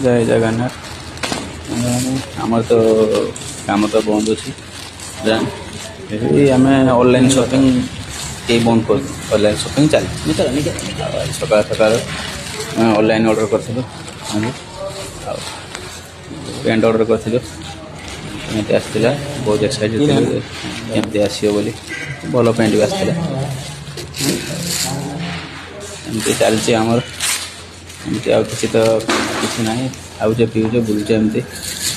जय जगन्नाथ आमर तो काम तो बंद अच्छी आम ऑनलाइन शॉपिंग के बंद कर ऑनलाइन शॉपिंग चली सकाल सकाल ऑनलाइन ऑर्डर कर पेंट ऑर्डर कर आसला बहुत एक्साइटेड केमती आसो बोली भल पेंट भी आसला एमती चलती आमर एमती आ किसी तो किसी ना आउचे पीऊचे बुलचे एमती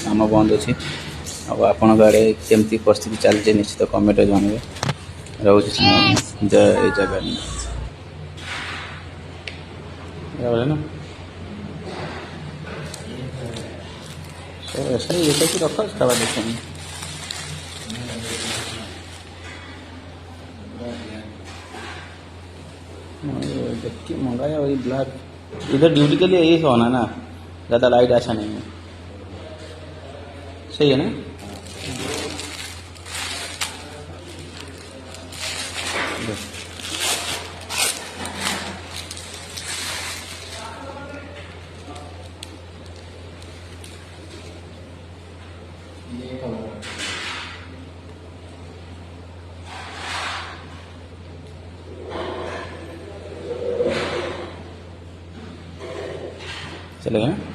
आम बंद अच्छी आपण आड़े केमती परिस्थिति चलती निश्चित कमेंट जनइबे रोज जय जगन्नाथ ना ऐसा ये तो रखो इसका बाद देखेंगे देखिए मंगाया वही ब्लैक इधर ड्यूटी के लिए यही सोना ना ज़्यादा लाइट अच्छा नहीं है सही है ना चलेगा ना।